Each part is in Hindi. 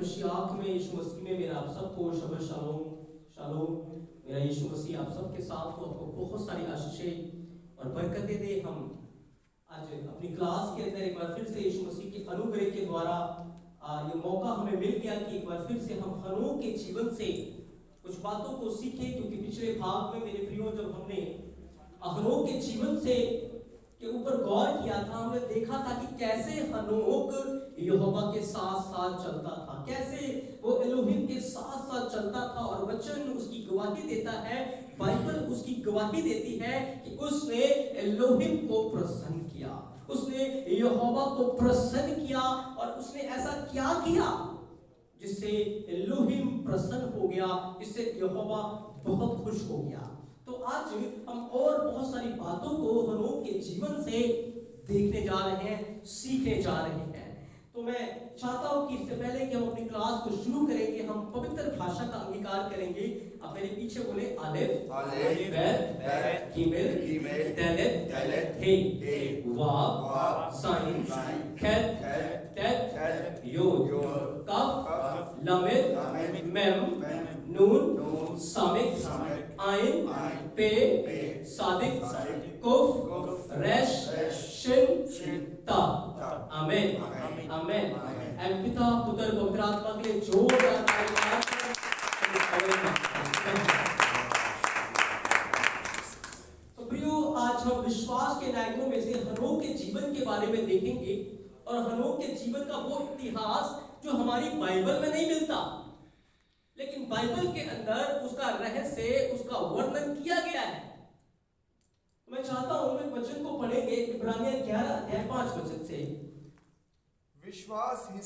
मशीआख में यीशु मसीह में मेरा आप सबको शबह शालोम शालोम। मेरा यीशु मसीह आप सबके साथ हो, आपको बहुत सारी आशीषें और बरकतें दे। हम आज अपनी क्लास के अंदर एक बार फिर से यीशु मसीह के अनुग्रह के द्वारा ये मौका हमें मिल गया कि एक बार फिर से हम हनोक के जीवन से कुछ बातों को सीखें, क्योंकि पिछले भाग में मेरे प्रियो जब हमने हनोक के जीवन से के ऊपर गौर किया था, हमने देखा था कि कैसे हनोक यहोवा के साथ साथ चलता था, कैसे वो एलोहिम के साथ साथ चलता था। और वचन उसकी गवाही देता है, बाइबल उसकी गवाही देती है कि उसने एलोहिम को प्रसन्न किया, उसने यहोवा को प्रसन्न किया। और उसने ऐसा क्या किया जिससे एलोहिम प्रसन्न हो गया, जिससे यहोवा बहुत खुश हो गया। तो आज हम और बहुत सारी बातों को हनोक के जीवन से देखने जा रहे हैं, सीखने जा रहे हैं। तो मैं चाहता हूं कि इससे पहले कि हम अपनी क्लास को शुरू करेंगे, हम पवित्र भाषा का अंगीकार करेंगे। आप मेरे पीछे बोले अलेफ बेत गिमेल दालेत हे वाव साइन खैत tet योद कफ लामेद मेम नून सामिक आइन पे सादिक कुफ रेश शिन ता। आमीन आमीन। एंड पिता पुत्र पवित्र आत्मा के लिए जोरदार तालियां। तो प्रियो, आज हम विश्वास के नायकों में से हनोक के जीवन के बारे में देखेंगे। और हनोक के जीवन का वो इतिहास जो हमारी बाइबल में नहीं मिलता, लेकिन बाइबल के अंदर उसका रहस्य, उसका वर्णन किया गया है। मैं चाहता हूं मैं वचन को पढ़ेंगे, इब्रानियों 11 अध्याय 5 वचन से। विश्वास ही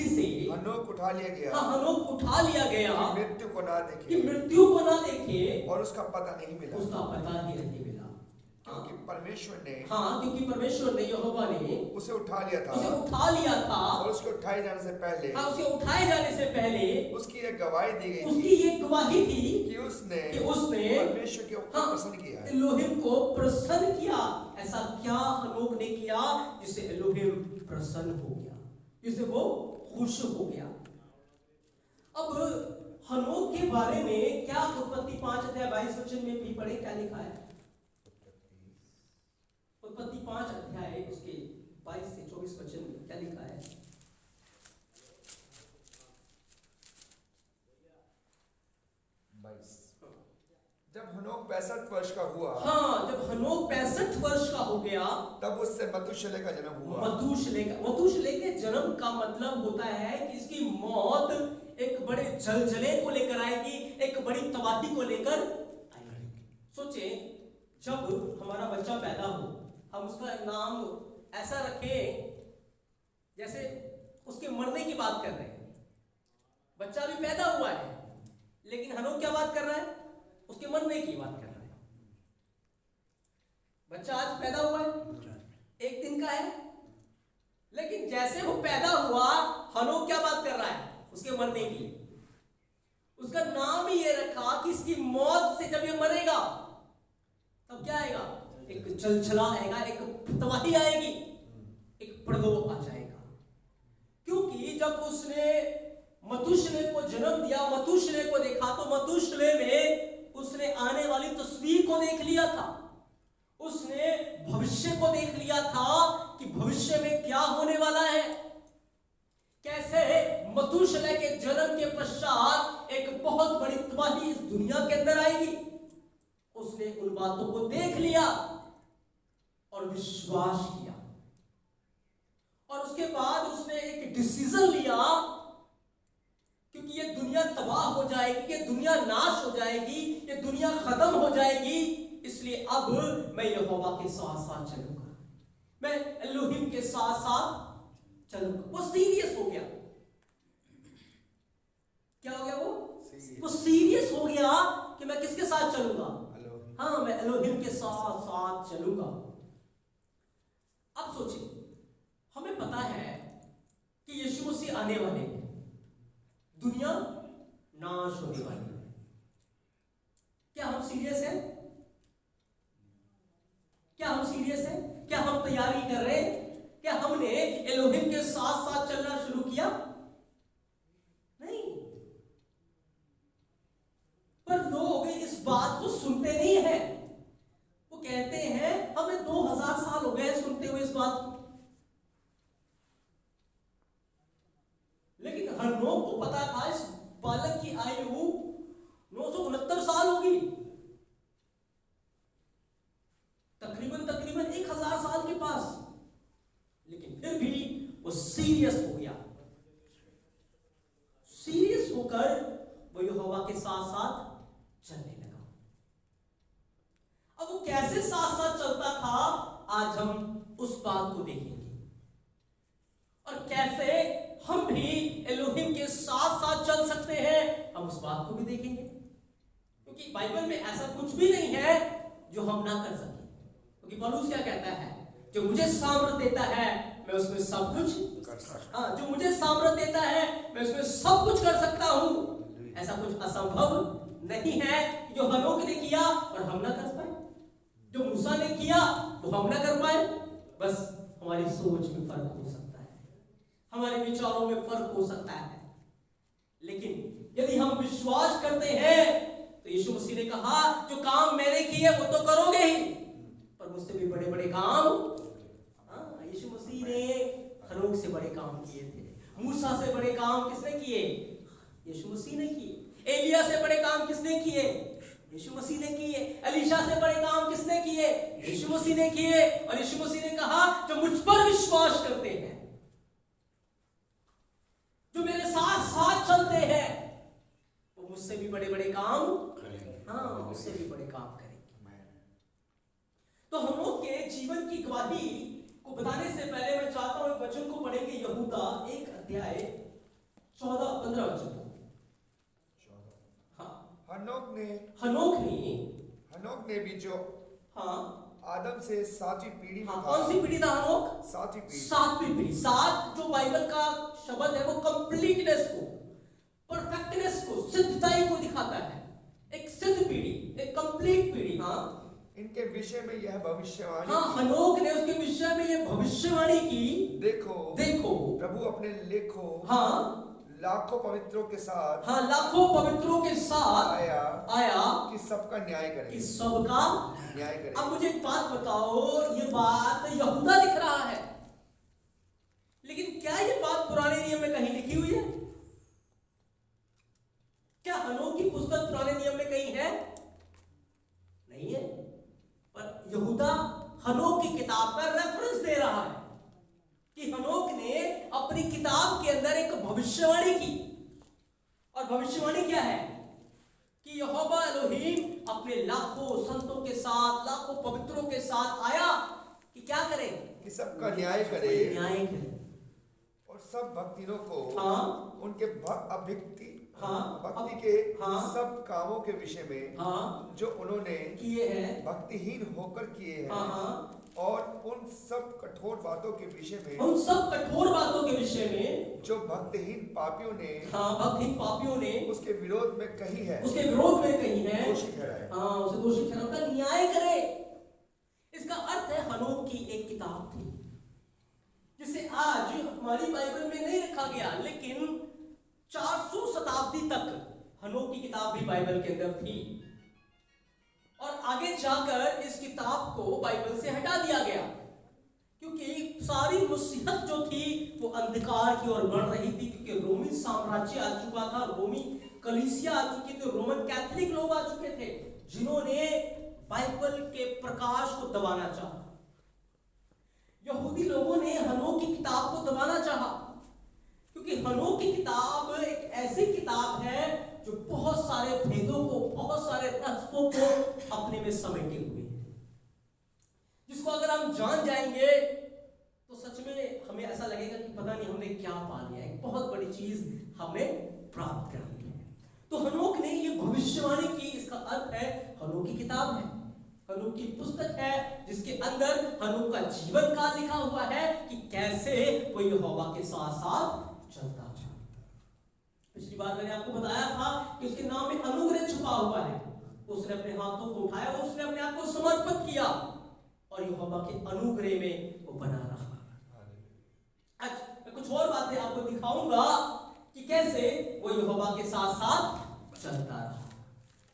से हनोक उठा लिया गया। हाँ, हनोक उठा लिया गया, मृत्यु को ना देखे, कि मृत्यु को ना देखे, और उसका पता नहीं मिला, उसका पता ही नहीं मिला। क्योंकि परमेश्वर ने, हाँ, क्योंकि परमेश्वर ने, यहोवा ने उसे उठा लिया था, और उसके उठाए जाने से पहले, हाँ, उसके उठाए जाने से पहले उसकी एक गवाही दी गई, उसकी ये गवाही थी कि उसने परमेश्वर के ऊपर प्रसन्न किया है, एलोहिम को प्रसन्न किया। ऐसा क्या हनोक ने किया जिससे एलोहिम प्रसन्न हो गया, जिससे वो खुश हो गया। अब हनोक के बारे में क्या उत्पत्ति 5 अध्याय 22 वचन में भी पढ़े, क्या लिखा है? उत्पत्ति 5 अध्याय उसके 22 से 24 वचन में क्या लिखा है? जब हनोक 65 वर्ष का हुआ, हाँ, जब हनोक 65 वर्ष का हो गया, तब उससे मतुशेलह का जन्म हुआ। मतुशेलह के जन्म का मतलब होता है कि इसकी मौत एक बड़े जलजले को लेकर आएगी, एक बड़ी तबाही को लेकर आएगी। सोचे, जब हमारा बच्चा पैदा हो, हम उसका नाम ऐसा रखें जैसे उसके मरने की बात कर रहे हैं। बच्चा भी पैदा हुआ है, लेकिन हनोक क्या बात कर रहा है? उसके मरने की बात कर रहा है। बच्चा आज पैदा हुआ है, एक दिन का है, लेकिन जैसे वो पैदा हुआ, हनोक क्या बात कर रहा है? उसके मरने की। उसका नाम ही ये रखा कि इसकी मौत से जब ये मरेगा, तब क्या आएगा? एक जलजला आएगा, एक तबाही आएगी, एक प्रलोभ आ जाएगा। क्योंकि जब उसने मतुशेलह को जन्म दिया, मतुशेलह को देखा, तो मतुशेलह में उसने आने वाली तस्वीर को देख लिया था, उसने भविष्य को देख लिया था कि भविष्य में क्या होने वाला है, कैसे मतुशेलह के जन्म के पश्चात एक बहुत बड़ी तबाही इस दुनिया के अंदर आएगी। उसने उन बातों को देख लिया और विश्वास किया, और उसके बाद उसने एक डिसीजन लिया, क्योंकि ये दुनिया तबाह हो जाएगी, ये दुनिया नाश हो जाएगी, ये दुनिया खत्म हो जाएगी, इसलिए अब मैं यहोवा के साथ साथ चलूंगा, मैं एलोहिम के साथ साथ चलूंगा। वो सीरियस हो गया। क्या हो गया? वो सीरियस हो गया कि मैं किसके साथ चलूंगा? हाँ, मैं एलोहिम के साथ साथ चलूंगा। अब सोचिए, हमें पता है कि यीशु मसीह आने वाले हैं, दुनिया नाश होने वाली है। क्या हम सीरियस हैं? क्या हम सीरियस हैं? क्या हम तैयारी कर रहे हैं? क्या हमने एलोहिम के साथ साथ चलना शुरू किया? हनोक को पता था इस बालक की आयु 969 साल होगी, तकरीबन 1000 साल के पास, लेकिन फिर भी वो सीरियस हो गया। सीरियस होकर वो यहोवा के साथ साथ चलने लगा। अब वो कैसे साथ साथ चलता था, आज हम उस बात को देखेंगे, और कैसे हम भी एलोहिम के साथ साथ चल सकते हैं, हम उस बात को भी देखेंगे। क्योंकि बाइबल में ऐसा कुछ भी नहीं है जो हम ना कर सके। क्योंकि पौलुस क्या कहता है, जो मुझे सामर्थ देता है मैं उसमें सब कुछ कर सकता हूं। जो मुझे सामर्थ देता है मैं उसमें सब कुछ कर सकता हूं। ऐसा कुछ असंभव नहीं है जो हनोक ने किया और हम ना कर पाए, जो मूसा ने किया वो हम ना कर पाए। बस हमारी सोच में फर्क हो सकता है, हमारे विचारों में फर्क हो सकता है, लेकिन यदि हम विश्वास करते हैं तो यीशु मसीह ने कहा जो काम मैंने किए वो तो करोगे ही, पर मुझसे भी बड़े बड़े काम। यीशु मसीह ने हनोक से बड़े काम किए थे। मूसा से बड़े काम किसने किए? यीशु मसीह ने किए। एलिया से बड़े काम किसने किए? यीशु मसीह ने किए। एलीशा से बड़े काम किसने किए? यीशु मसीह ने किए। और यीशु मसीह ने कहा जो मुझ पर विश्वास करते हैं, जो मेरे साथ साथ चलते हैं, वो मुझसे भी बड़े बड़े काम मुझसे भी बड़े काम करेंगे। तो हनोक के जीवन की गवाही को बताने से पहले मैं चाहता हूं एक वचन को पढ़ेंगे, यहूदा 1 अध्याय 14-15 वचन। हनोक ने भी जो आदम से 7वीं पीढ़ी में कौन सी पीढ़ी था हनोक? 7वीं पीढ़ी। 7 जो बाइबल का शब्द है वो कंप्लीटनेस को, परफेक्टनेस को, सिद्धताई को दिखाता है। एक सिद्ध पीढ़ी, एक कंप्लीट पीढ़ी। इनके विषय में यह भविष्यवाणी हनोक ने उसके विषय में यह भविष्यवाणी की, देखो प्रभु अपने लेखों लाखों पवित्रों के साथ लाखों पवित्रों के साथ आया कि सबका न्याय करे, कि सबका न्याय करे। अब मुझे एक बात बताओ, ये बात यहूदा लिख रहा है, लेकिन क्या ये बात पुराने नियम में कहीं लिखी हुई है? क्या हनोक की पुस्तक पुराने नियम में कहीं है? नहीं है। पर यहूदा हनोक की किताब पर रेफरेंस दे रहा है कि हनोक ने अपनी किताब के अंदर एक भविष्यवाणी की, और भविष्यवाणी क्या है कि यहोवा एलोहीम अपने लाखों संतों के साथ, लाखों पवित्रों के साथ आया कि क्या करे? कि सबका न्याय करे और सब भक्तियों को उनके भक्ति के सब कामों के विषय में जो उन्होंने किए हैं, भक्तिहीन होकर किए हैं, और उन सब कठोर बातों के विषय में जो भक्तिहीन पापियों ने उसके विरोध में कही है, दोषी ठहराए। उसे दोषी ठहराकर न्याय करे। इसका अर्थ है हनोक की एक किताब थी जिसे आज हमारी बाइबल में नहीं रखा गया, लेकिन 400 शताब्दी तक हनोक की किताब भी बाइबल के अंदर थी, और आगे जाकर इस किताब को बाइबल से हटा दिया गया क्योंकि सारी मुसीबत जो थी वो अंधकार की ओर बढ़ रही थी, क्योंकि रोमी साम्राज्य आ चुका था, रोमी कलीसिया आ चुकी थी, रोमन कैथोलिक लोग आ चुके थे जिन्होंने बाइबल के प्रकाश को दबाना चाहा। यहूदी लोगों ने हनोक की किताब को दबाना चाहा, क्योंकि हनोक की किताब एक ऐसी किताब है जो बहुत सारे भेदों को, बहुत सारे रहस्यों को अपने में समेटे हुए है, जिसको अगर हम जान जाएंगे तो सच में हमें ऐसा लगेगा कि पता नहीं हमने क्या पा लिया, एक बहुत बड़ी चीज हमने प्राप्त कर ली है। तो हनोक ने ये भविष्यवाणी की, इसका अर्थ है हनोक की किताब है, हनोक की पुस्तक है, जिसके अंदर हनोक का जीवन काल लिखा हुआ है कि कैसे वो यहोवा के साथ साथ चलता था। पिछली बार मैंने आपको बताया था कि उसके नाम में अनुग्रह छुपा हुआ है। उसने अपने हाथों को उठाया, उसने अपने आप को समर्पित किया और यहोवा के अनुग्रह में वो बना रहा। आज मैं कुछ और बातें आपको दिखाऊंगा कि कैसे वो यहोवा के साथ साथ चलता रहा।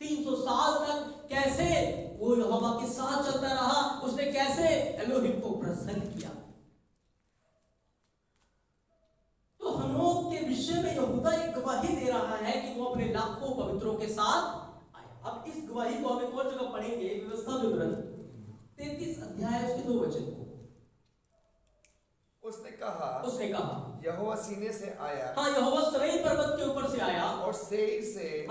300 साल तक कैसे वो यहोवा के साथ चलता रहा, उसने कैसे एलोहिम को प्रसन्न किया। तो हनोक के विषय में यहूदा एक गवाही दे रहा है कि वो अपने लाखों पवित्रों के साथ आया। अब इस गवाही को हमें कौन जगह पढ़ेंगे? व्यवस्था विवरण 33 अध्याय उसके 2 वचन को। उसने कहा यहोवा सीने से आया। हाँ, यहोवा सनई पर्वत के ऊपर से आया और सेईर से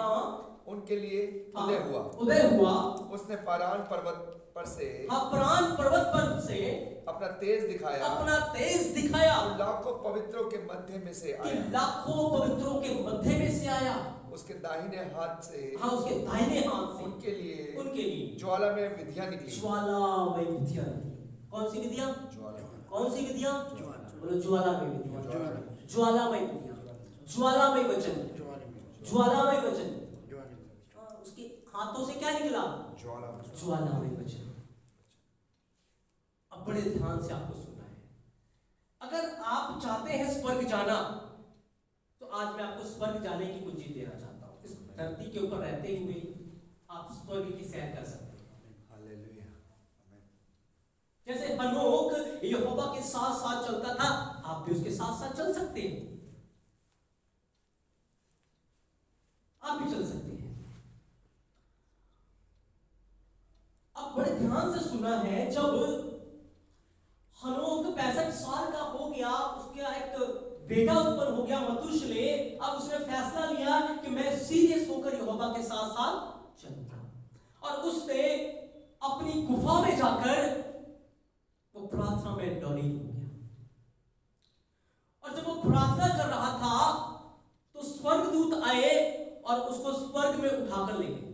उनके लिए उदय हुआ। उसने पारान पर्वत पर से अपना तेज दिखाया। लाखों पवित्रों के मध्य में से आया। उसके दाहिने हाथ से उनके लिए ज्वालामय विधियां निकली। कौन सी विधियां? बोलो ज्वालामय विधियां। ज्वालामय वचन। उसके हाथों से क्या निकला? ज्वालामय वचन। अब बड़े ध्यान से आपको सुनना है। अगर आप चाहते हैं स्वर्ग जाना, तो आज मैं आपको स्वर्ग जाने की कुंजी देना चाहता हूं। इस धरती के ऊपर रहते हुए आप स्वर्ग की सैर कर सकते हैं। जैसे हनोक यहोवा के साथ साथ चलता था, आप भी उसके साथ साथ चल सकते हैं। आप भी चल सकते हैं। अब बड़े ध्यान से सुना है। जब हनोक 65 साल का हो गया, उसका एक बेटा उत्पन्न हो गया मतुशले। अब उसने फैसला लिया कि मैं सीरियस होकर यहोवा के साथ साथ चलूंगा, और उसने अपनी गुफा में जाकर वो प्रार्थना में डॉलिंग हो गया। और जब वो प्रार्थना कर रहा था तो स्वर्गदूत आए और उसको स्वर्ग में उठाकर ले गए।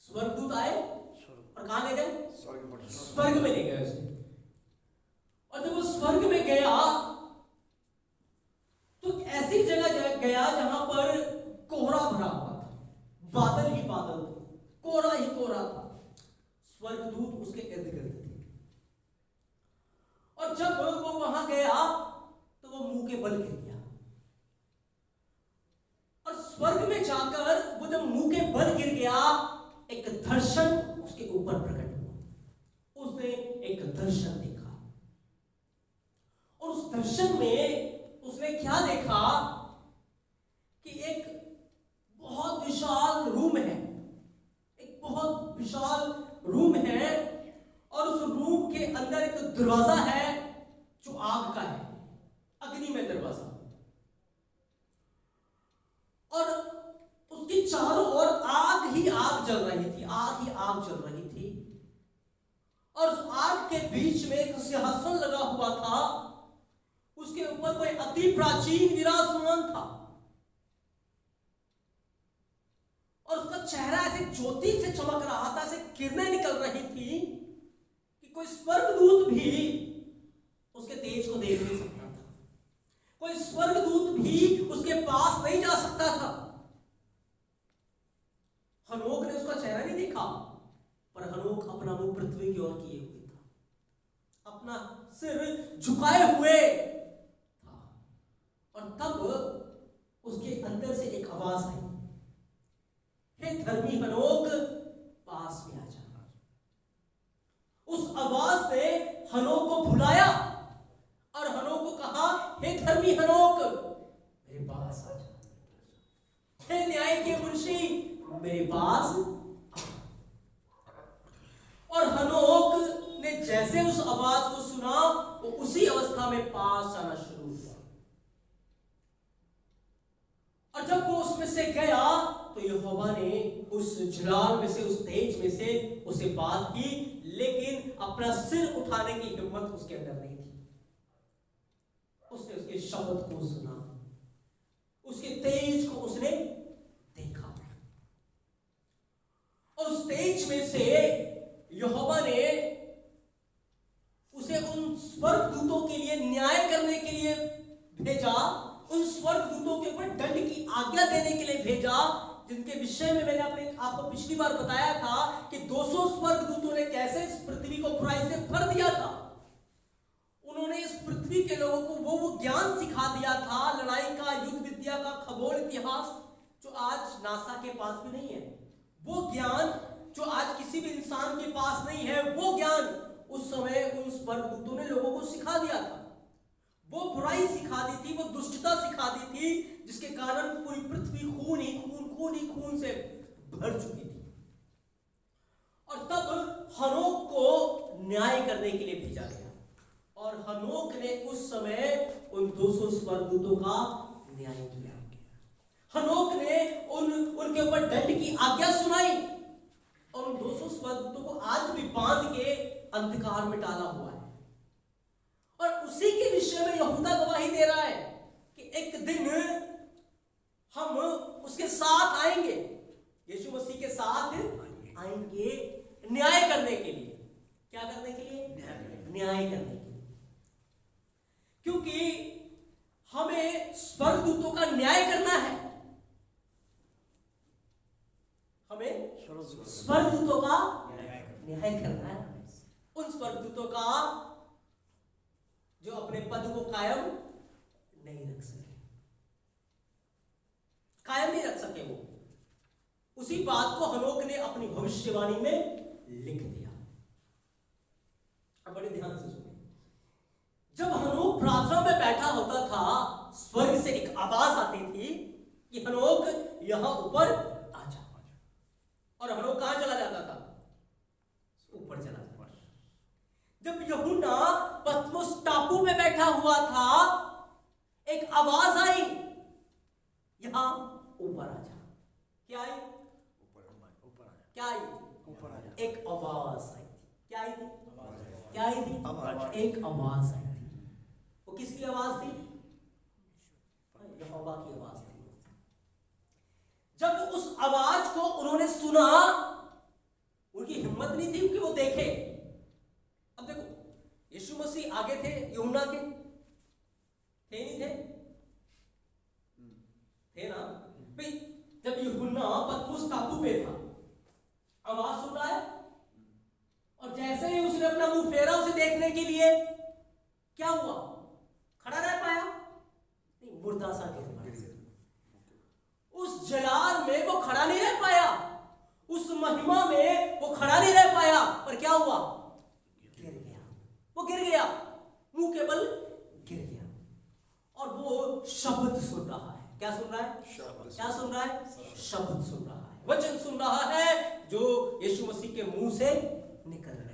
स्वर्गदूत आए और कहां ले गए? स्वर्ग में ले गए उसे। और जब वो स्वर्ग में गया तो ऐसी जगह गया जहां पर कोहरा भरा हुआ था, बादल ही बादल थे, कोहरा ही कोहरा था। स्वर्गदूत उसके इर्द गिर्द थे। और जब वो वहां गया तो वो मुंह के बल गिर गया। और स्वर्ग में जाकर वो जब मुंह के बल गिर गया, एक दर्शन उसके ऊपर प्रकट हुआ। उसने एक दर्शन देखा, और उस दर्शन में उसने क्या देखा कि एक बहुत विशाल रूम है। एक बहुत विशाल रूम है, और उस रूम के अंदर एक दरवाजा है जो आग का है, अग्नि में दरवाजा। और उसके चारों ओर आग ही आग जल रही थी, आग ही आग जल रही थी। और उस आग के बीच में एक सिंहासन लगा हुआ था, उसके ऊपर कोई अति प्राचीन विराजमान था, और उसका चेहरा ऐसे ज्योति से चमक रहा था, ऐसे किरणें निकल रही थी कि कोई स्वर्गदूत भी उसके तेज को देख नहीं सकता था। कोई स्वर्गदूत भी उसके पास नहीं जा सकता था। हनोक ने उसका चेहरा नहीं देखा, पर हनोक अपना मुंह पृथ्वी की ओर किए हुए था, अपना सिर झुकाए हुए था। और तब उसके अंदर से एक आवाज आई, हे धर्मी हनोक, पास में आ जा। उस आवाज ने हनोक को भुलाया और हनोक को कहा, हे धर्मी हनोक, मेरे पास आ जा। हे न्याय के मुंशी, मेरे पास। और हनोक ने जैसे उस आवाज को सुना, वो उसी अवस्था में पास आना शुरू हुआ। और जब वो उसमें से गया तो यहोवा ने उस जलाल में से, उस तेज में से उसे बात की, लेकिन अपना सिर उठाने की हिम्मत उसके अंदर नहीं थी। उसने उसके शब्द को सुना, उसके तेज को उसने देखा, और उस तेज में से यहोवा ने उसे उन स्वर्गदूतों के लिए न्याय करने के लिए भेजा, उन स्वर्गदूतों के ऊपर दंड की आज्ञा देने के लिए भेजा, जिनके विषय में मैंने आपको पिछली बार बताया था कि 200 स्वर्गदूतों ने कैसे इस पृथ्वी को बुराई से भर दिया था। उन्होंने इस पृथ्वी के लोगों को वो ज्ञान सिखा दिया था, लड़ाई का, युद्ध विद्या का, खगोल इतिहास, जो आज नासा के पास भी नहीं है। वो ज्ञान जो आज किसी भी इंसान के पास नहीं है, वो ज्ञान उस समय उन स्वर्गदूतों ने लोगों को सिखा दिया था। वो बुराई सिखा दी थी, वो दुष्टता सिखा दी थी, जिसके कारण पूरी पृथ्वी खून ही खून से भर चुकी थी। और तब हनोक को न्याय करने के लिए भेजा गया, और हनोक ने उस समय उन 200 स्वर्गदूतों का न्याय किया। हनोक ने उनके ऊपर दंड की आज्ञा सुनाई, और उन 200 स्वर्गदूतों को आज भी बांध के अंधकार में डाला हुआ है। और उसी के विषय में यहूदा गवाही दे रहा है कि एक दिन हम उसके साथ आएंगे, यीशु मसीह के साथ आएंगे न्याय करने के लिए। क्या करने के लिए? न्याय करने के लिए। क्योंकि हमें स्वर्गदूतों का न्याय करना है, हमें स्वर्गदूतों का न्याय करना है। उन स्वर्गदूतों का जो अपने पद को कायम नहीं रख सके, वो उसी बात को हनोक ने अपनी भविष्यवाणी में लिख दिया। अब बड़े ध्यान से सुनिए। जब हनोक प्रार्थना में बैठा होता था, स्वर्ग से एक आवाज आती थी कि हनोक यहां ऊपर आ जा, और हनोक कहां चला जाता था? ऊपर चला जाता। जब यूहन्ना पतमुस टापू में बैठा हुआ था, एक आवाज आई, यहां ऊपर आ जा। क्या आई? क्या आई? एक आवाज आई थी। क्या आई थी? क्या आई थी? एक आवाज आई थी। वो किसकी आवाज थी? यहोवा की आवाज थी। जब उस आवाज को उन्होंने सुना, उनकी हिम्मत नहीं थी क्योंकि वो देखे। अब देखो, यीशु मसीह आगे थे यूहन्ना के, थे नहीं थे? थे ना भाई। जब यूहन्ना पतमुस टापू पे था, आवाज सुन रहा है, और जैसे ही उसने अपना मुंह फेरा उसे देखने के लिए, क्या हुआ? खड़ा रह पाया नहीं, मुर्दा सा गिर पाया। उस जलाल में वो खड़ा नहीं रह पाया, उस महिमा में वो खड़ा नहीं रह पाया, पर क्या हुआ? गिर गया। वो गिर गया, मुंह के बल गिर गया, और वो शब्द सुन रहा है। क्या सुन रहा है? क्या सुन रहा है? शब्द सुन रहा है, वचन सुन रहा है जो यीशु मसीह के मुंह से निकल रहे हैं।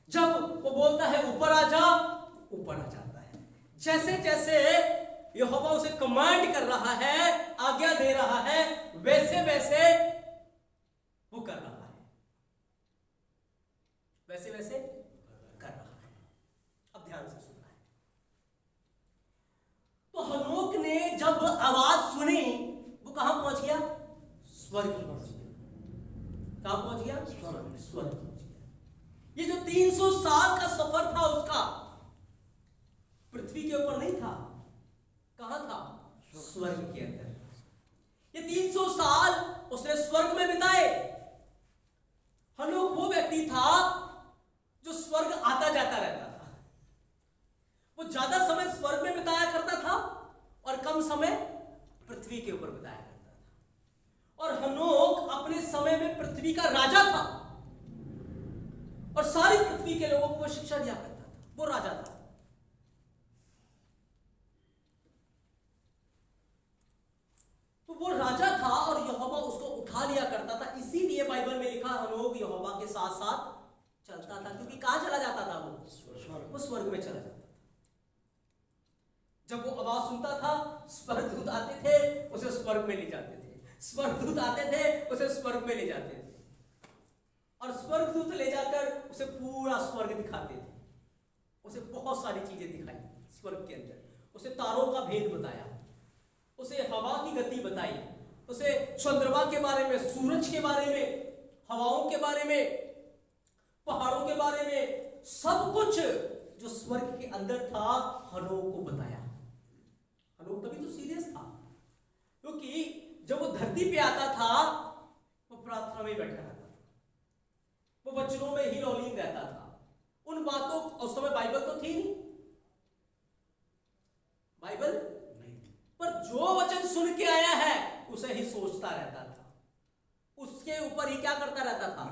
जब वो बोलता है ऊपर आ जा, ऊपर आ जाता है। जैसे जैसे यहोवा उसे कमांड कर रहा है, आज्ञा दे रहा है, वैसे वैसे वो कर रहा है, वैसे वैसे कर रहा है। अब ध्यान से सुनना है। तो हनोक ने जब आवाज सुनी, वो कहां पहुंच गया? स्वर्ग पहुंच गया। कहां पहुंच गया? स्वर्ग पहुंच गया। ये जो 300 साल का सफर था उसका, पृथ्वी के ऊपर नहीं था। कहां था? स्वर्ग के अंदर। ये 300 साल उसने स्वर्ग में बिताए। हनोक वो व्यक्ति था जो स्वर्ग आता जाता रहता था। वो ज्यादा समय स्वर्ग में बिताया करता था और कम समय पृथ्वी के ऊपर बिताया करता था। और हनोक अपने समय में पृथ्वी का राजा था, और सारी पृथ्वी के लोगों को शिक्षा दिया करता था। वो राजा था। तो वो राजा था, और यहोवा उसको उठा लिया करता था। इसीलिए बाइबल में लिखा, हनोक यहोवा के साथ साथ चलता था, क्योंकि कहां चला जाता था? वो स्वर्ग में चला जाता था। जब वो आवाज सुनता था, स्वर्गदूत आते थे, उसे स्वर्ग में ले जाते थे। स्वर्गदूत आते थे, उसे स्वर्ग में ले जाते थे, और स्वर्गदूत ले जाकर उसे पूरा स्वर्ग दिखाते थे। उसे बहुत सारी चीजें दिखाई स्वर्ग के अंदर। उसे तारों का भेद बताया, उसे हवा की गति बताई, उसे चंद्रमा के बारे में, सूरज के बारे में, हवाओं के बारे में, पहाड़ों के बारे में, सब कुछ जो स्वर्ग के अंदर था हनोक को बताया। हनोक तभी तो सीरियस था, क्योंकि जब वो धरती पे आता था, वो प्रार्थना में बैठा रहता था, वो वचनों में ही लौलीन रहता था। उन बातों, उस समय बाइबल तो थी नहीं, बाइबल नहीं, पर जो वचन सुन के आया है उसे ही सोचता रहता था, उसके ऊपर ही क्या करता रहता था?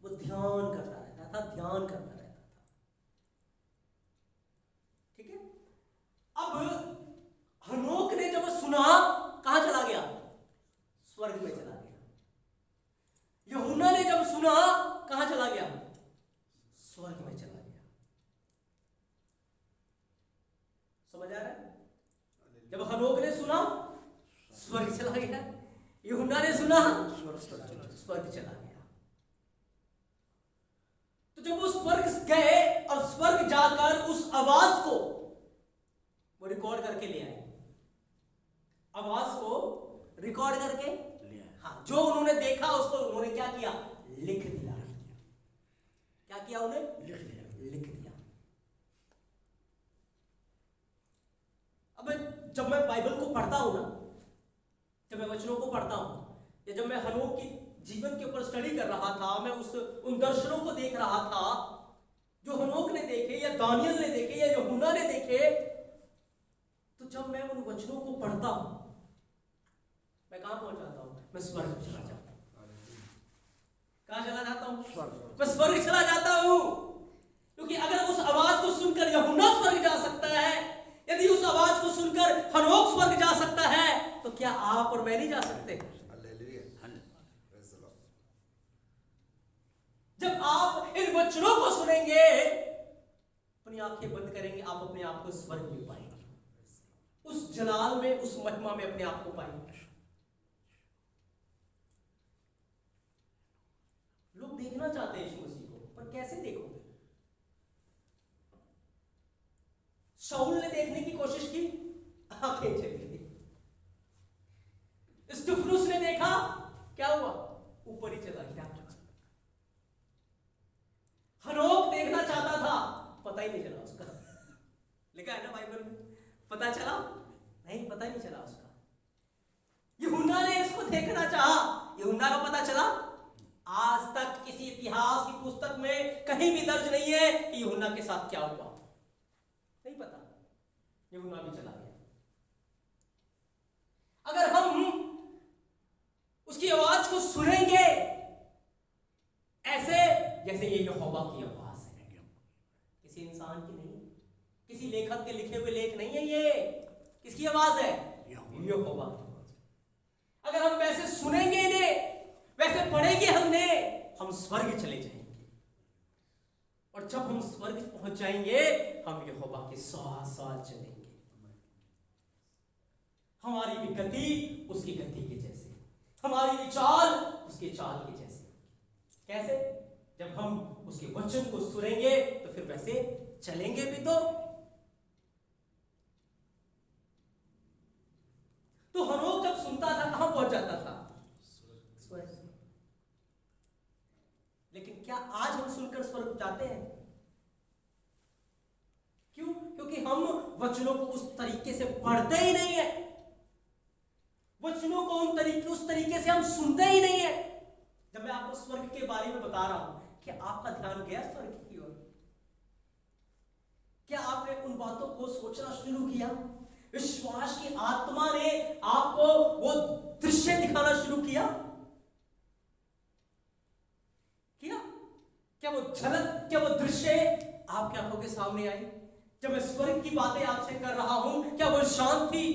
वो ध्यान करता रहता था, ध्यान करता रहता था। ठीक है। जब हनोक ने सुना स्वर्ग चला गया, यूहन्ना ने सुना स्वर्ग चला गया। तो जब वो स्वर्ग गए और स्वर्ग जाकर उस आवाज को वो रिकॉर्ड करके ले आए, आवाज को रिकॉर्ड करके ले आए। हाँ, जो उन्होंने देखा उसको उन्होंने क्या किया, लिख दिया। क्या किया, उन्हें लिख दिया। अब जब मैं बाइबल को पढ़ता हूं ना, जब मैं वचनों को पढ़ता हूं, या जब मैं हनोक के जीवन के ऊपर स्टडी कर रहा था, मैं उन दर्शनों को देख रहा था जो हनोक ने देखे या दानियल ने देखे या यूहन्ना ने देखे, तो जब मैं उन वचनों को पढ़ता हूं, मैं कहां पहुंच जाता हूं, मैं स्वर्ग चला जाता हूं। कहां चला जाता हूं, स्वर्ग। मैं स्वर्ग चला जाता हूं, क्योंकि अगर उस आवाज को सुनकर यूहन्ना स्वर्ग जा सकता है, यदि उस आवाज को सुनकर हनोक स्वर्ग जा सकता है, तो क्या आप और मैं नहीं जा सकते? जब आप इन वचनों को सुनेंगे, अपनी आंखें बंद करेंगे, आप अपने आप को स्वर्ग में पाएंगे, उस जलाल में, उस महिमा में अपने आप को पाएंगे। लोग देखना चाहते हैं यीशु मसीह को, पर कैसे देखोगे? शाऊल ने देखने की कोशिश की, आंखें चली गई। स्तिफनुस ने देखा, क्या हुआ, ऊपर ही चला गया। हनोक देखना चाहता था, पता ही नहीं चला उसका। लिखा है ना बाइबल में, पता चला नहीं, पता ही नहीं चला उसका। यूहन्ना ने इसको देखना चाहा, यूहन्ना को पता चला। आज तक किसी इतिहास की पुस्तक में कहीं भी दर्ज नहीं है कि यूहन्ना के साथ क्या हुआ, नहीं पता। यूहन्ना भी चला गया। अगर हम उसकी आवाज को सुनेंगे ऐसे जैसे ये यहोवा की आवाज है, किसी इंसान की नहीं, किसी लेखक के लिखे हुए लेख नहीं है, ये किसकी आवाज है, यहोवा की आवाज। अगर हम वैसे सुनेंगे इन्हें, वैसे पढ़ेंगे हमने, हम स्वर्ग चले जाएंगे। और जब हम स्वर्ग पहुंच जाएंगे, हम यहोवा के साथ चलेंगे। हमारी भी गति उसकी गति के जैसे, हमारी भी चाल उसके चाल के जैसे। कैसे? जब हम उसके वचन को सुनेंगे तो फिर वैसे चलेंगे भी। तो हनोक जब सुनता था कहां पहुंच जाता था, स्वर्ग। लेकिन क्या आज हम सुनकर स्वर्ग जाते हैं? क्यों? क्योंकि हम वचनों को उस तरीके से पढ़ते ही नहीं है, वचनों को उस तरीके से हम सुनते ही नहीं है। जब मैं आपको स्वर्ग के बारे में बता रहा हूं, क्या आपका ध्यान गया स्वर्ग की ओर? क्या आपने उन बातों को सोचना शुरू किया? विश्वास की आत्मा ने आपको वो दृश्य दिखाना शुरू किया? क्या वो झलक, क्या वो दृश्य आपकी आंखों के सामने आई? जब मैं स्वर्ग की बातें आपसे कर रहा हूं, क्या वो शांति,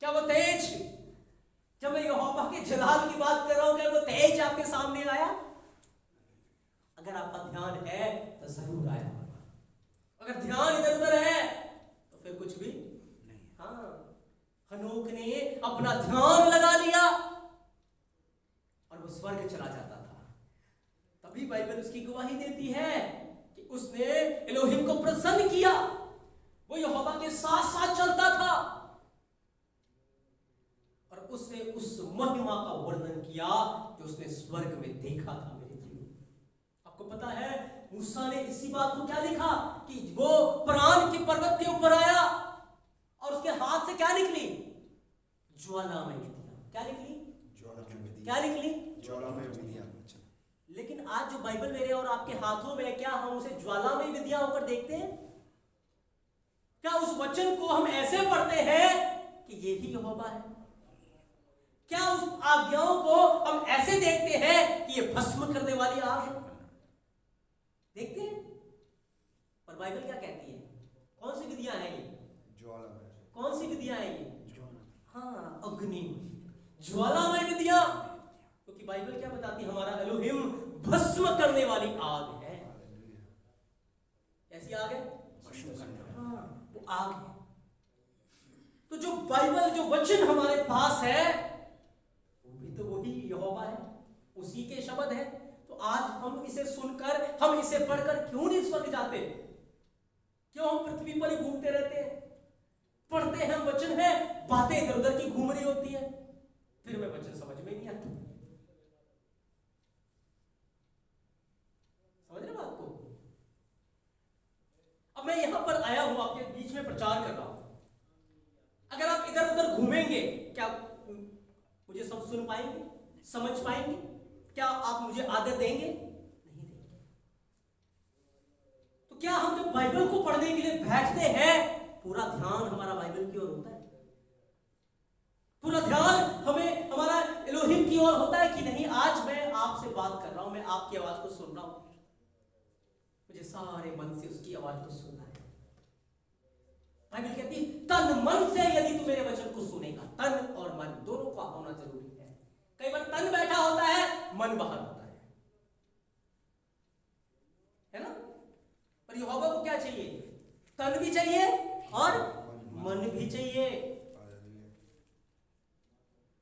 क्या वो तेज, जब मैं यहोवा के जलाल की बात कर रहा हूं, क्या वो तेज आपके सामने आया? अगर आपका ध्यान है तो जरूर आया होगा। अगर ध्यान इधर उधर है तो फिर कुछ भी नहीं। हाँ, हनोक ने अपना ध्यान लगा लिया और वो स्वर्ग चला जाता था। तभी बाइबल उसकी गवाही देती है कि उसने एलोहिम को प्रसन्न किया, वो यहोवा के साथ साथ चलता था और उसने उस महिमा का वर्णन किया जो उसने स्वर्ग में देखा था। मेरे जीवन, आपको पता है मूसा ने इसी बात को क्या लिखा कि वो प्राण के पर्वत के ऊपर आया और उसके हाथ से क्या निकली, ज्वालामय विधियां। क्या निकली? क्या निकली? ज्वालामय विधियां। लेकिन आज जो बाइबल मेरे और आपके हाथों में है, क्या हम उसे ज्वालामय विधियां होकर देखते हैं? क्या उस वचन को हम ऐसे पढ़ते हैं कि ये भी यहोवा है? क्या उस आज्ञाओं को हम ऐसे देखते हैं कि ये भस्म करने वाली आग है? देखते हैं? पर बाइबल क्या कहती है? कौन सी विधियां हैं ये? ज्वालामय। कौन सी विधियां हैं ये? हाँ, अग्नि, ज्वालामय विधियां। क्योंकि बाइबल क्या बताती है? हमारा एलोहिम भस्म करने वाली आग है। ऐसी आग है? हाँ, वो आग है। तो जो बाइबल, जो वचन हमारे पास है, वो भी तो वही यहोवा है, उसी के शब्द है। तो आज हम इसे सुनकर, हम इसे पढ़कर क्यों नहीं स्वर्ग जाते? क्यों हम पृथ्वी पर ही घूमते रहते हैं? पढ़ते हैं, वचन है, बातें इधर उधर की घूम रही होती है, फिर हमें वचन समझ में नहीं आता। समझ रहे बात को? अब मैं यहां पर आया हूं, आपके बीच में प्रचार कर रहा हूं। अगर आप इधर उधर घूमेंगे, क्या मुझे सब सुन पाएंगे, समझ पाएंगे? क्या आप मुझे आदर देंगे? नहीं देंगे। तो क्या हम जब बाइबल को पढ़ने के लिए बैठते हैं, पूरा ध्यान हमारा बाइबल की ओर होता है? पूरा ध्यान हमें हमारा एलोहिम की ओर होता है कि नहीं? आज मैं आपसे बात कर रहा हूं, मैं आपकी आवाज को सुन रहा हूं, मुझे सारे मन से उसकी आवाज को सुनना है। बाइबल कहती है तन मन से यदि तू मेरे वचन को सुनेगा, तन और मन दोनों का होना जरूरी है। कई बार तन बैठा होता है, मन बाहर होता है ना? पर यहोवा को क्या चाहिए? तन भी चाहिए और मन भी चाहिए।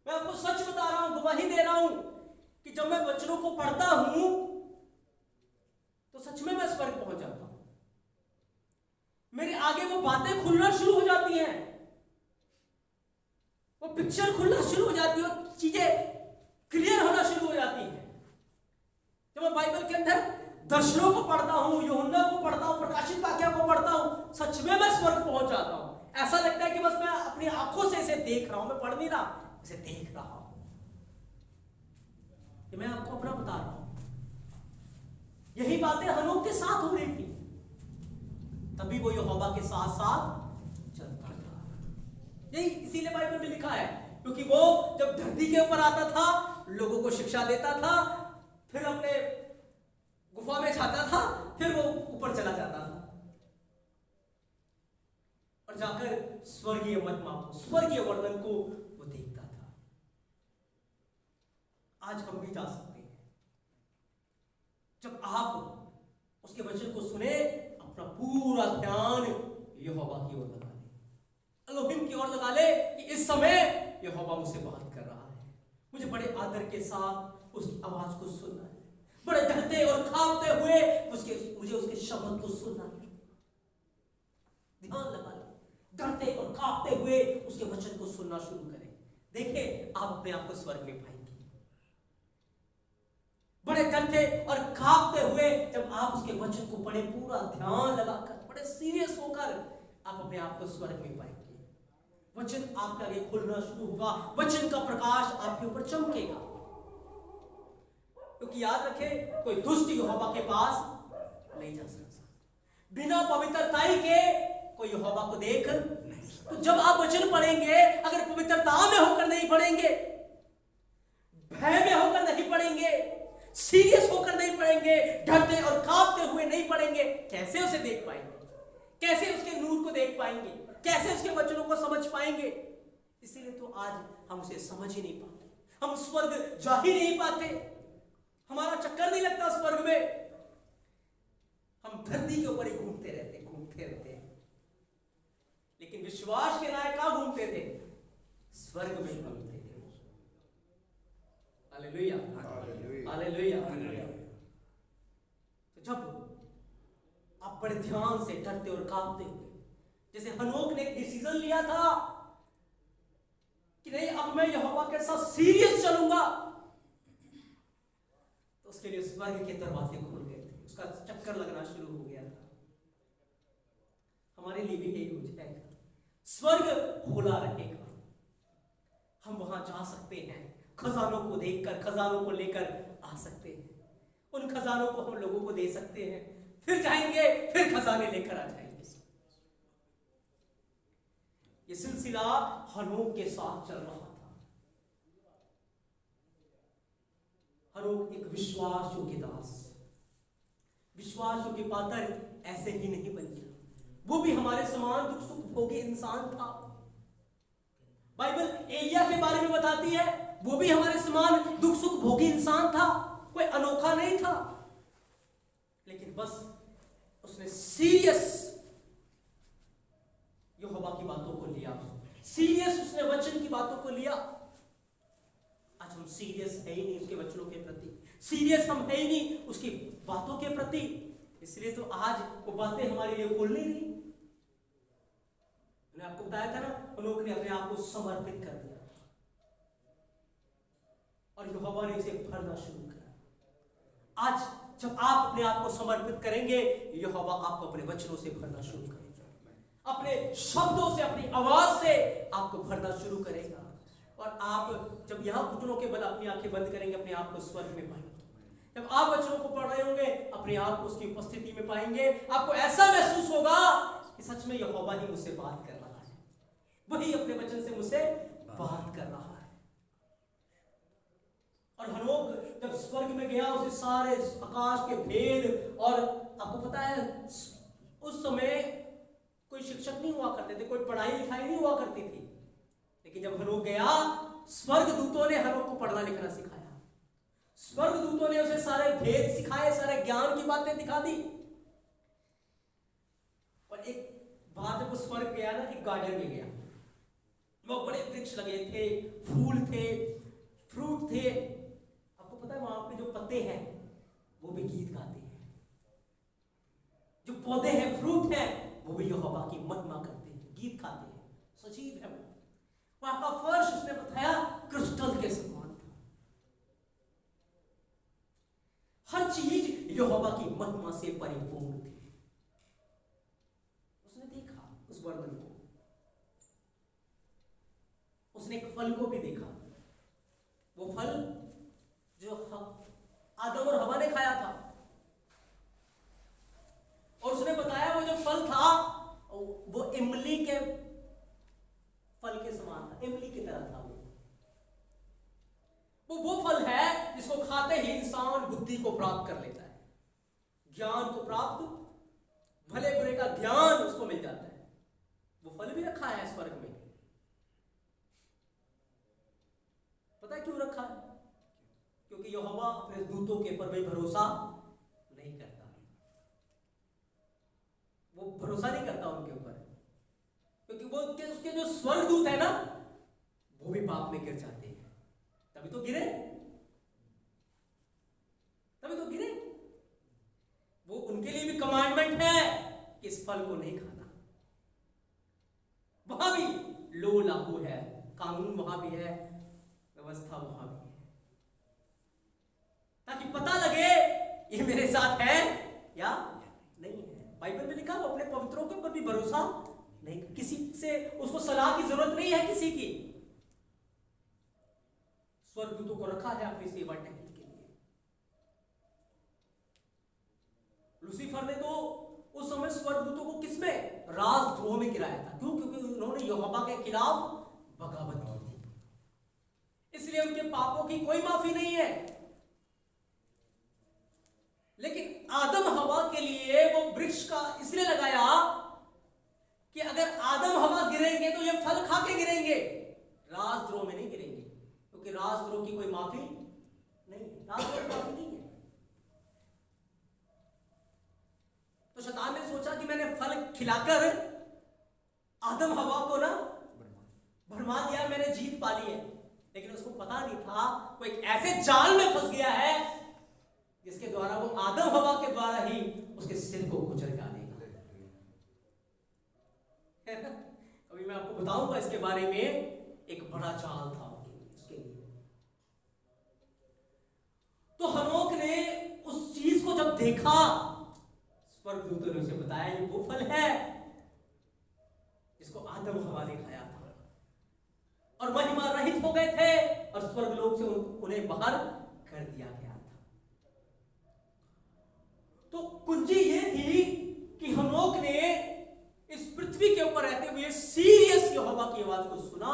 मैं आपको सच बता रहा हूं, गवाही दे रहा हूं कि जब मैं वचनों को पढ़ता हूं तो सच में मैं स्वर्ग पहुंच जाता हूं। मेरे आगे वो बातें खुलना शुरू हो जाती हैं, वो पिक्चर खुलना शुरू हो जाती है, चीजें क्लियर होना शुरू हो जाती है। जब मैं बाइबल के अंदर दर्शनों को पढ़ता हूं, यूहन्ना को पढ़ता हूं, प्रकाशित वाक्य को पढ़ता हूं, सच में मैं स्वर्ग पहुंच जाता हूं। ऐसा लगता है कि बस मैं अपनी आंखों से इसे देख रहा हूं, मैं पढ़ नहीं रहा, इसे देख रहा हूं। ये मैं आपको अपना बता रहा हूं। यही बातें हनोक के साथ हो रही थी, तभी वो यहोवा के साथ साथ चलता था। यही इसीलिए बाइबल में लिखा है, क्योंकि वो जब धरती के ऊपर आता था, लोगों को शिक्षा देता था, फिर अपने गुफा में जाता था, फिर वो ऊपर चला जाता था और जाकर स्वर्गीय महिमा को, स्वर्गीय वर्णन को वो देखता था। आज हम भी जा सकते हैं। जब आप उसके वचन को सुने, अपना पूरा ध्यान यहोवा की ओर लगा ले, एलोहिम की ओर लगा ले कि इस समय यहोवा मुझसे बात कर रहा है, मुझे बड़े आदर के साथ उसकी आवाज को सुनना है, बड़े डरते और कांपते हुए मुझे उसके शब्द को सुनना है। ध्यान लगा ले, डरते और कांपते हुए उसके वचन को सुनना शुरू करें। देखिए आप अपने आप को स्वर्ग में पाएंगे। बड़े डरते और कांपते हुए जब आप उसके वचन को बड़े पूरा ध्यान लगाकर, बड़े सीरियस होकर आप अपने आप को स्वर्ग में पाएंगे। वचन आपके आगे खुलना शुरू होगा, वचन का प्रकाश आपके ऊपर चमकेगा। क्योंकि याद रखें, कोई दुष्ट यहोवा के पास नहीं जा सकता, बिना पवित्रताई के कोई यहोवा को देख नहीं। तो जब आप वचन पढ़ेंगे, अगर पवित्रता में होकर नहीं पढ़ेंगे, भय में होकर नहीं पढ़ेंगे, सीरियस होकर नहीं पढ़ेंगे, डरते और कांपते हुए नहीं पढ़ेंगे, कैसे उसे देख पाएंगे? कैसे उसके नूर को देख पाएंगे? कैसे उसके वचनों को समझ पाएंगे? इसीलिए तो आज हम उसे समझ ही नहीं पाते, हम स्वर्ग जा ही नहीं पाते, हमारा चक्कर नहीं लगता स्वर्ग में। हम धरती के ऊपर ही घूमते रहते हैं। लेकिन विश्वास के नायक कहां घूमते थे? स्वर्ग में घूमते थे। Hallelujah, hallelujah. तो जब आप बड़े ध्यान से डरते और कांपते हुए, जैसे हनोक ने एक डिसीजन लिया था कि नहीं, अब मैं यहोवा के साथ सीरियस चलूंगा, तो उसके लिए स्वर्ग के दरवाजे खुल गए थे, उसका चक्कर लगना शुरू हो गया था। हमारे लिए भी यही हो जाएगा, स्वर्ग खुला रहेगा, हम वहां जा सकते हैं, खजानों को देखकर, खजानों को लेकर आ सकते हैं, उन खजानों को हम लोगों को दे सकते हैं, फिर जाएंगे, फिर खजाने लेकर आ जाएंगे। ये सिलसिला हनोक के साथ चल रहा था। हनोक एक विश्वास योग्य दास, विश्वास योग्य पात्र ऐसे ही नहीं बन गया, वो भी हमारे समान दुख सुख भोगी इंसान था। बाइबल एलिया के बारे में बताती है, वो भी हमारे समान दुख सुख भोगी इंसान था, कोई अनोखा नहीं था, लेकिन बस उसने सीरियस यहोवा की बातों को लिया, सीरियस उसने वचन की बातों को लिया। आज हम सीरियस है ही नहीं उसके वचनों के प्रति, सीरियस हम है ही नहीं उसकी बातों के प्रति, इसलिए तो आज वो बातें हमारे लिए खोल नहीं रही। मैंने आपको बताया था ना, उन्होंने अपने आप को समर्पित कर दिया और यहोवा ने इसे भरना शुरू किया। आज जब आप अपने आप को समर्पित करेंगे, यहोवा आपको अपने वचनों से भरना शुरू करेगा, अपने शब्दों से, अपनी आवाज से आपको भरना शुरू करेगा। और आप जब यहां घुटनों के बल अपनी आंखें बंद करेंगे, अपने आप को स्वर्ग में पाएंगे। जब आप वचनों को पढ़ रहे होंगे, अपने आप को उसकी उपस्थिति में पाएंगे, आपको ऐसा महसूस होगा कि सच में यहोवा ही मुझसे बात कर रहा है, वही अपने वचन से मुझसे बात कर रहा है। और हनोक जब स्वर्ग में गया, उसे सारे आकाश के भेद, और आपको पता है उस समय कोई शिक्षक नहीं हुआ करते थे, कोई पढ़ाई लिखाई नहीं हुआ करती थी, लेकिन जब हनोक गया, स्वर्गदूतों ने हनोक को पढ़ना लिखना सिखाया, स्वर्गदूतों ने उसे सारे भेद सिखाए, सारे ज्ञान की बातें दिखा दी। और एक बार जब वो स्वर्ग गया ना, एक गार्डन में गया, वो बड़े वृक्ष लगे थे, फूल थे, फ्रूट थे। आपको पता है वहां पे जो पत्ते हैं वो भी गीत गाते हैं, जो पौधे हैं, फ्रूट हैं, वो भी यहोवा की महिमा करते हैं, गीत गाते हैं, सजीव है। वहां का फर्श उसने बताया क्रिस्टल के समान था, हर चीज यहोवा की महिमा से परिपूर्ण थी। उसने देखा उस वर्णन को, उसने एक फल को भी देखा, वो फल जो आदम और हवा ने खाया था, और उसने बताया वो जो फल था वो इमली के फल के समान था, इमली की तरह था। वो फल है जिसको खाते ही इंसान बुद्धि को प्राप्त कर लेता है, ज्ञान को प्राप्त, भले बुरे का ज्ञान उसको मिल जाता है। वो फल भी रखा है स्वर्ग में। पता है क्यों रखा है? क्योंकि यहोवा अपने दूतों के ऊपर भी भरोसा नहीं करता, वो भरोसा नहीं करता उनके ऊपर, क्योंकि वो उसके जो स्वर्गदूत है ना, वो भी पाप में गिर जाते हैं, तभी तो गिरे, तभी तो गिरे। वो उनके लिए भी कमांडमेंट है कि इस फल को नहीं खाना, वहां भी लो लागू है, कानून वहां भी है, व्यवस्था वहां भी है, ताकि पता लगे ये मेरे साथ है या नहीं है। बाइबल में लिखा वो अपने पवित्रों के ऊपर भी भरोसा नहीं, किसी से उसको सलाह की जरूरत नहीं है किसी की। स्वर्गदूतों को रखा है अपनी सेवा टहल के लिए। लूसीफर ने तो उस समय स्वर्गदूतों को किसमें? राजद्रोह में गिराया था। क्यों? क्योंकि उन्होंने यहोवा के खिलाफ बगावत की थी, इसलिए उनके पापों की कोई माफी नहीं है। लेकिन आदम हवा के लिए वो वृक्ष का इसलिए लगाया कि अगर आदम हवा गिरेंगे तो ये फल खा के गिरेंगे, राजद्रोह में नहीं गिरेंगे, क्योंकि राजद्रोह की कोई माफी नहीं, राजद्रोह की माफी नहीं है। तो शैतान ने सोचा कि मैंने फल खिलाकर आदम हवा को ना भरमा दिया, मैंने जीत पा ली है, लेकिन उसको पता नहीं था वो एक ऐसे जाल में फंस गया है जिसके द्वारा वो आदम हवा के द्वारा ही उसके सिर को कुचल डालेगा। अभी मैं आपको बताऊंगा इसके बारे में, एक बड़ा जाल था उसके लिए। तो हनोक ने उस चीज को जब देखा, स्वर्गदूतों ने उसे बताया ये वो फल है जिसको आदम हवा ने खाया था, और महिमा रहित हो गए थे, और स्वर्गलोक से उन्हें बाहर कर दिया गया था। तो कुंजी ये थी कि हनोक ने इस पृथ्वी के ऊपर रहते हुए सीरियस यहोवा की आवाज को सुना,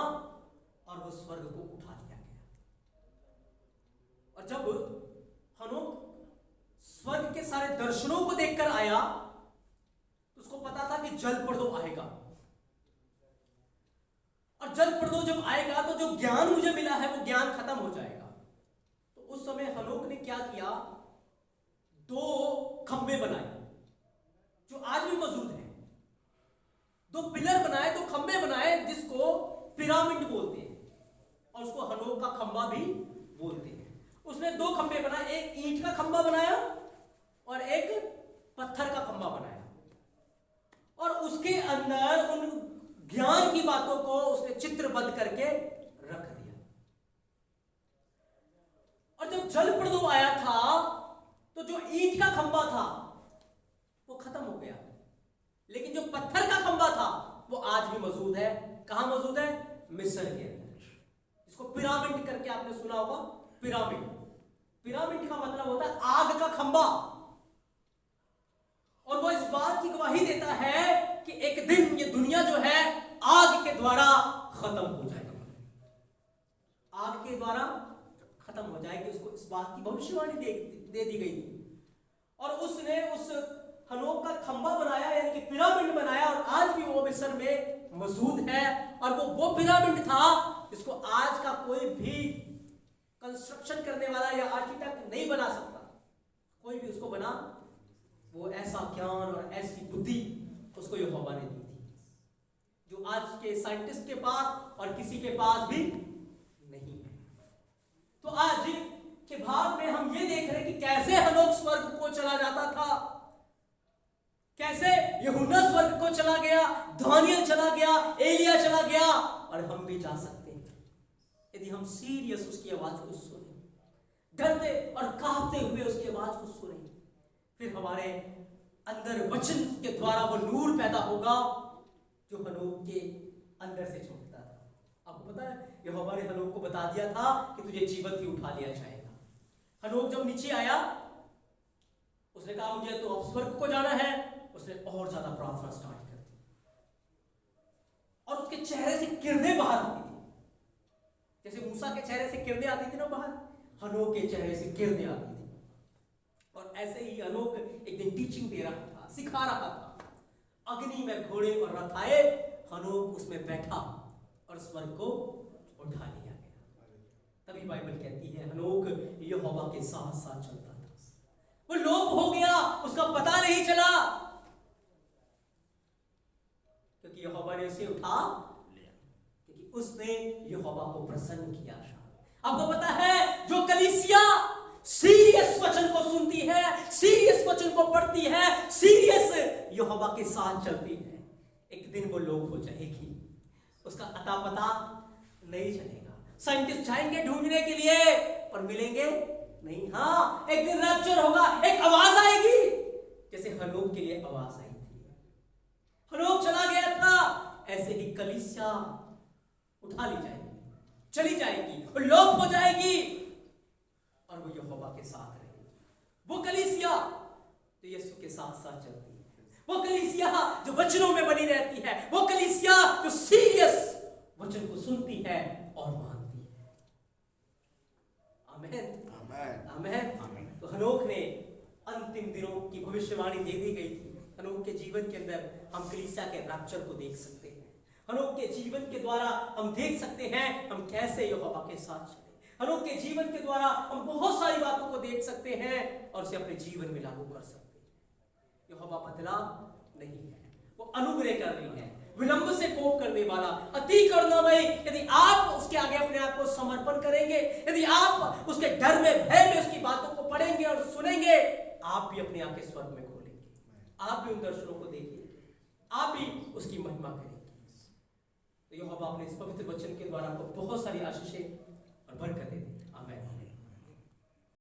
और वो स्वर्ग को उठा लिया गया। और जब हनोक स्वर्ग के सारे दर्शनों को देखकर आया, तो उसको पता था कि जल प्रदो आएगा, और जल प्रदो जब आएगा तो जो ज्ञान मुझे मिला है वो ज्ञान खत्म हो जाएगा। तो उस समय हनोक ने क्या किया? 2 खंबे बनाए जो आज भी मौजूद हैं, 2 पिलर बनाए, 2 खंबे बनाए, जिसको पिरामिड बोलते हैं, और उसको हनोक का खंबा भी बोलते हैं। उसने 2 खंबे बनाए, एक ईंट का खंबा बनाया और एक पत्थर का खंबा बनाया, और उसके अंदर उन ज्ञान की बातों को उसने चित्रबद्ध करके रख दिया। और जब जल प्रदो आया था तो जो ईंट का खंबा था वो खत्म हो गया, लेकिन जो पत्थर का खंबा था वो आज भी मौजूद है। कहां मौजूद है? मिस्र के अंदर, इसको पिरामिड करके आपने सुना होगा। पिरामिड, पिरामिड का मतलब होता है आग का खंबा, और वो इस बात की गवाही देता है कि एक दिन ये दुनिया जो है आग के द्वारा खत्म हो जाएगी, आग के द्वारा खत्म हो जाएगी। उसको इस बात की भविष्यवाणी दे दी गई थी, और उसने उस हनोक का खंबा बनाया, यानी कि पिरामिड बनाया, और आज भी वो मिस्र में मौजूद है। और वो पिरामिड था जिसको आज का कोई भी कंस्ट्रक्शन करने वाला या आर्किटेक्ट नहीं बना सकता, कोई भी उसको बना, वो ऐसा ज्ञान और ऐसी बुद्धि उसको यहोवा ने दी थी, जो आज के साइंटिस्ट के पास और किसी के पास भी नहीं है। तो आज के भाग में हम ये देख रहे हैं कि कैसे हनोक स्वर्ग को चला जाता था, कैसे यूहन्ना स्वर्ग को चला गया, दानियल चला गया, एलिया चला गया, और हम भी जा सकते हैं यदि हम सीरियस उसकी आवाज को सुने, डरते और कांपते हुए उसकी आवाज को सुने। फिर हमारे अंदर वचन के द्वारा वो नूर पैदा होगा जो हनोक के अंदर से चमकता था। आपको पता है यहोवा ने हनोक को बता दिया था कि तुझे जीवत ही उठा लिया जाएगा। हनोक जब नीचे आया उसने कहा मुझे तो अब स्वर्ग को जाना है। उसने और ज्यादा प्रार्थना स्टार्ट कर दी, और उसके चेहरे से किरणें बाहर आती थी, जैसे मूसा के चेहरे से किरणें आती थी ना बाहर, हनोक के चेहरे से किरणें आती थी। और ऐसे ही हनोक एक दिन टीचिंग दे रहा था, सिखा रहा था। अग्नि में घोड़े और रथ आए, हनोक उसमें बैठा और स्वर्ग को उठा लिया गया। तभी बाइबल कहती है हनोक यहोवा के साथ साथ चलता था, वो लोप हो गया, उसका पता नहीं चला, क्योंकि यहोवा ने उसे उठा लिया, क्योंकि उसने यहोवा को प्रसन्न किया। आपको पता है जो कलीसिया सीरियस वचन को सुनती है, सीरियस वचन को पढ़ती है, सीरियस यहोवा के साथ चलती है, एक दिन वो लोप हो जाएगी, उसका अता पता नहीं चलेगा। साइंटिस्ट जाएंगे ढूंढने के लिए पर मिलेंगे नहीं। हाँ, एक दिन रैप्चर होगा, एक आवाज आएगी, जैसे हनोक के लिए आवाज आई थी। हनोक चला गया था, ऐसे ही कलीसिया उठा ली जाएगी, चली जाएगी और लोप हो जाएगी, और वो यहोवा के साथ रहेगी। वो कलीसिया जो यीशु के साथ साथ चलती है, वो कलीसिया जो वचनों में बनी रहती है, वो कलीसिया जो सीरियस वचन को सुनती है और मानती है। आमीन, आमीन। तो हनोक ने अंतिम दिनों की भविष्यवाणी दे दी गई थी। हनोक के जीवन के अंदर हम कलीसिया के रैप्चर को देख सकते हैं। हनोक के जीवन के द्वारा हम देख सकते हैं हम कैसे यहोवा के साथ चले। हनोक के जीवन के द्वारा हम बहुत सारी बातों को देख सकते हैं और उसे अपने जीवन में लागू कर सकते हैं। यहोवा बदला नहीं है, वो अनुग्रह कर रही है, विलंब से कोप करने वाला, अति करुणामयी। यदि आप उसके आगे अपने आप को समर्पण करेंगे, यदि आप उसके डर में भय में उसकी बातों को पढ़ेंगे और सुनेंगे, आप भी अपने आंखें स्वर्ग में खोलेंगे, आप भी उन दर्शनों को देखिए, आप भी उसकी महिमा करेंगे। तो यहोवा अपने इस पवित्र वचन के द्वारा आपको बहुत सारी आशीषें और बरकतें दें।